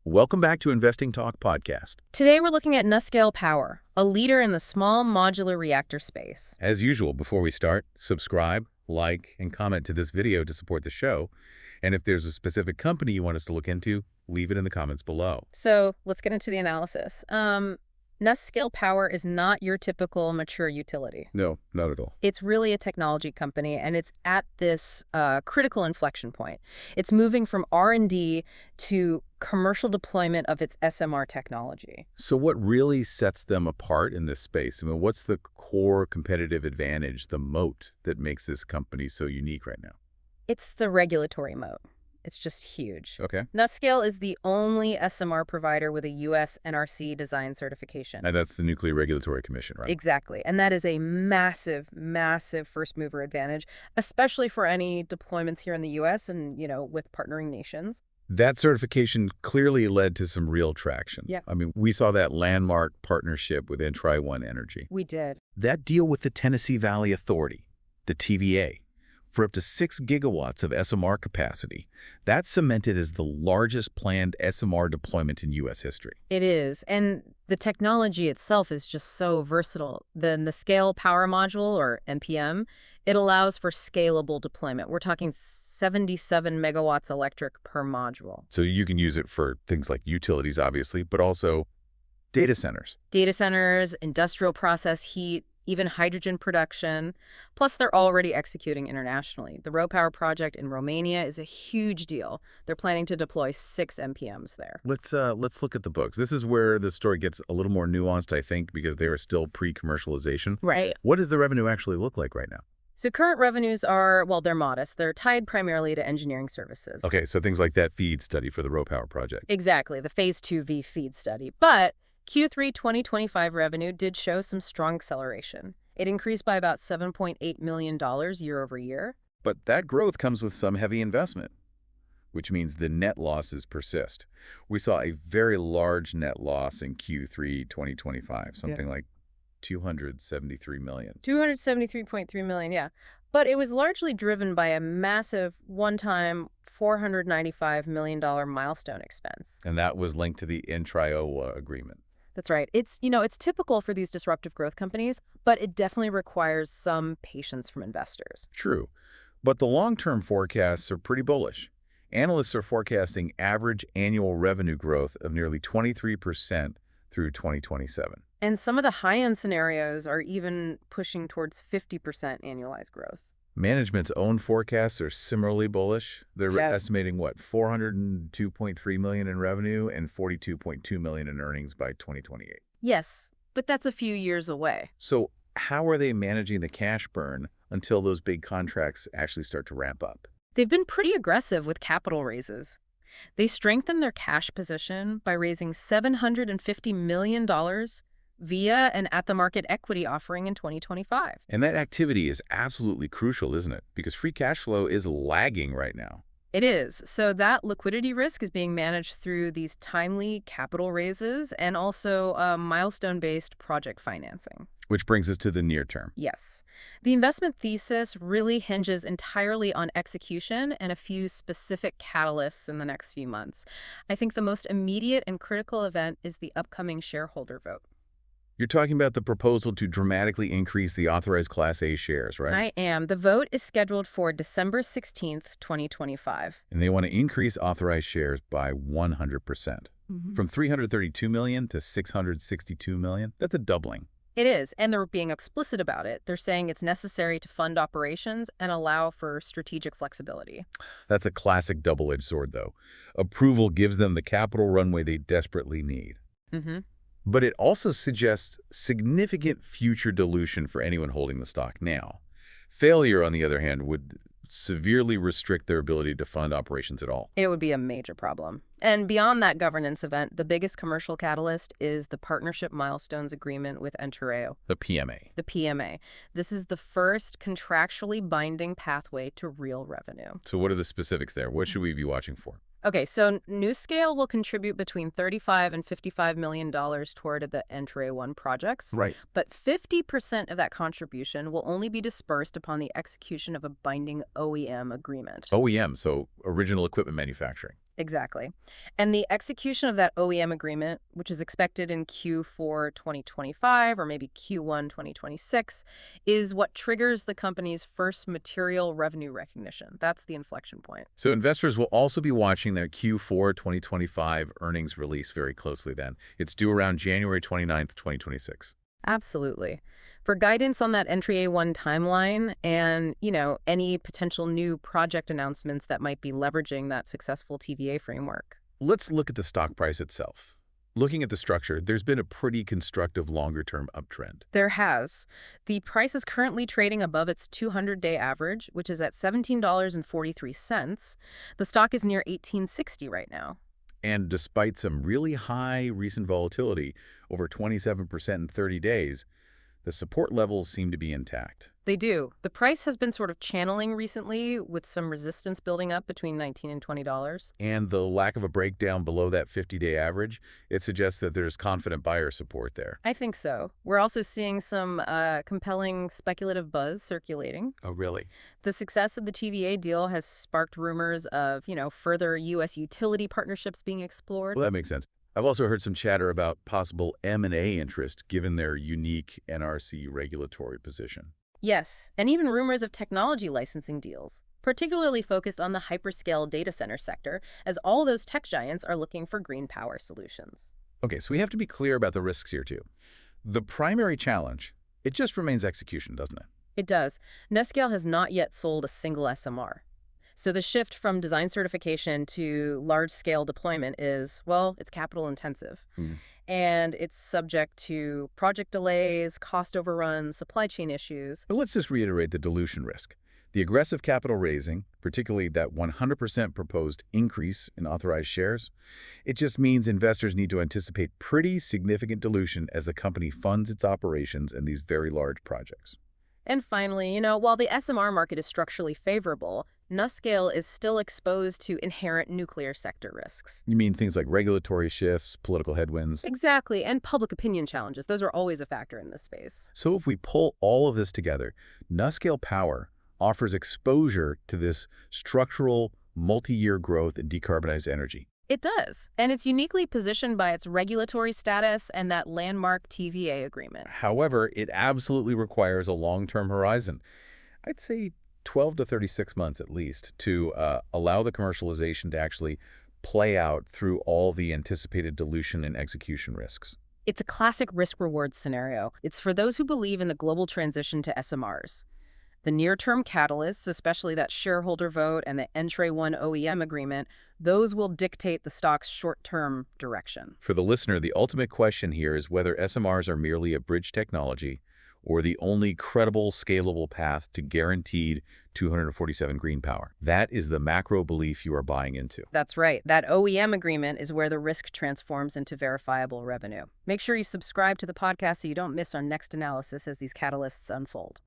Welcome back to Investing Talk Podcast. Today we're looking at NuScale Power, a leader in the small modular reactor space. As usual, before we start, subscribe, like, and comment to this video to support the show. And if there's a specific company you want us to look into, leave it in the comments below. So let's get into the analysis. NuScale Power is not your typical mature utility. No, not at all. It's really a technology company, and it's at this critical inflection point. It's moving from R&D to commercial deployment of its SMR technology. So what really sets them apart in this space? I mean, what's the core competitive advantage, the moat that makes this company so unique right now? It's the regulatory moat. It's just huge. Okay. NuScale is the only SMR provider with a U.S. NRC design certification. And that's the Nuclear Regulatory Commission, right? Exactly. And that is a massive, massive first mover advantage, especially for any deployments here in the U.S. and, with partnering nations. That certification clearly led to some real traction. Yeah. I mean, we saw that landmark partnership with One Energy. We did. That deal with the Tennessee Valley Authority, the TVA, for up to 6 gigawatts of SMR capacity, that's cemented as the largest planned SMR deployment in U.S. history. It is. And the technology itself is just so versatile. The NuScale Power Module, or NPM, it allows for scalable deployment. We're talking 77 megawatts electric per module. So you can use it for things like utilities, obviously, but also data centers. Data centers, industrial process heat, even hydrogen production. Plus, they're already executing internationally. The RoPower project in Romania is a huge deal. They're planning to deploy 6 MPMs there. Let's look at the books. This is where the story gets a little more nuanced, I think, because they are still pre-commercialization. Right. What does the revenue actually look like right now? So current revenues are, well, they're modest. They're tied primarily to engineering services. Okay, so things like that FEED study for the RoPower project. Exactly, the Phase 2V FEED study. But Q3 2025 revenue did show some strong acceleration. It increased by about $7.8 million year over year. But that growth comes with some heavy investment, which means the net losses persist. We saw a very large net loss in Q3 2025, something like $273 million. $273.3 million, yeah. But it was largely driven by a massive one-time $495 million milestone expense. And that was linked to the Iowa agreement. That's right. It's typical for these disruptive growth companies, but it definitely requires some patience from investors. True. But the long-term forecasts are pretty bullish. Analysts are forecasting average annual revenue growth of nearly 23% through 2027. And some of the high-end scenarios are even pushing towards 50% annualized growth. Management's own forecasts are similarly bullish. They're Yes. estimating, $402.3 million in revenue and $42.2 million in earnings by 2028. Yes, but that's a few years away. So how are they managing the cash burn until those big contracts actually start to ramp up? They've been pretty aggressive with capital raises. They strengthened their cash position by raising $750 million via an at-the-market equity offering in 2025. And that activity is absolutely crucial, isn't it? Because free cash flow is lagging right now. It is. So that liquidity risk is being managed through these timely capital raises and also milestone-based project financing. Which brings us to the near term. Yes. The investment thesis really hinges entirely on execution and a few specific catalysts in the next few months. I think the most immediate and critical event is the upcoming shareholder vote. You're talking about the proposal to dramatically increase the authorized Class A shares, right? I am. The vote is scheduled for December 16th, 2025. And they want to increase authorized shares by 100%. From 332 million to 662 million. That's a doubling. It is, and they're being explicit about it. They're saying it's necessary to fund operations and allow for strategic flexibility. That's a classic double-edged sword, though. Approval gives them the capital runway they desperately need. But it also suggests significant future dilution for anyone holding the stock now. Failure, on the other hand, would severely restrict their ability to fund operations at all. It would be a major problem. And beyond that governance event, the biggest commercial catalyst is the Partnership Milestones Agreement with Ontario. The PMA. The PMA. This is the first contractually binding pathway to real revenue. So what are the specifics there? What should we be watching for? Okay, so NuScale will contribute between $35 and $55 million toward the Ontario projects. Right. But 50% of that contribution will only be dispersed upon the execution of a binding OEM agreement. OEM, so original equipment manufacturing. Exactly. And the execution of that OEM agreement, which is expected in Q4 2025 or maybe Q1 2026, is what triggers the company's first material revenue recognition. That's the inflection point. So investors will also be watching their Q4 2025 earnings release very closely then. It's due around January 29th, 2026. Absolutely. For guidance on that Entry A1 timeline and, any potential new project announcements that might be leveraging that successful TVA framework. Let's look at the stock price itself. Looking at the structure, there's been a pretty constructive longer-term uptrend. There has. The price is currently trading above its 200-day average, which is at $17.43. The stock is near 1860 right now. And despite some really high recent volatility, over 27% in 30 days, the support levels seem to be intact. They do. The price has been sort of channeling recently with some resistance building up between $19 and $20. And the lack of a breakdown below that 50-day average, it suggests that there's confident buyer support there. I think so. We're also seeing some compelling speculative buzz circulating. Oh, really? The success of the TVA deal has sparked rumors of, further U.S. utility partnerships being explored. Well, that makes sense. I've also heard some chatter about possible M&A interest given their unique NRC regulatory position. Yes, and even rumors of technology licensing deals, particularly focused on the hyperscale data center sector, as all those tech giants are looking for green power solutions. Okay, so we have to be clear about the risks here, too. The primary challenge, it just remains execution, doesn't it? It does. NuScale has not yet sold a single SMR. So the shift from design certification to large-scale deployment is, it's capital intensive. And it's subject to project delays, cost overruns, supply chain issues. But let's just reiterate the dilution risk. The aggressive capital raising, particularly that 100% proposed increase in authorized shares, it just means investors need to anticipate pretty significant dilution as the company funds its operations in these very large projects. And finally, while the SMR market is structurally favorable, NuScale is still exposed to inherent nuclear sector risks. You mean things like regulatory shifts, political headwinds? Exactly, and public opinion challenges. Those are always a factor in this space. So if we pull all of this together, NuScale Power offers exposure to this structural, multi-year growth in decarbonized energy. It does, and it's uniquely positioned by its regulatory status and that landmark TVA agreement. However, it absolutely requires a long-term horizon. I'd say 12 to 36 months at least to allow the commercialization to actually play out through all the anticipated dilution and execution risks. It's a classic risk-reward scenario. It's for those who believe in the global transition to SMRs. The near-term catalysts, especially that shareholder vote and the Entry A1 OEM agreement, those will dictate the stock's short-term direction. For the listener, the ultimate question here is whether SMRs are merely a bridge technology or the only credible, scalable path to guaranteed 247 green power. That is the macro belief you are buying into. That's right. That OEM agreement is where the risk transforms into verifiable revenue. Make sure you subscribe to the podcast so you don't miss our next analysis as these catalysts unfold.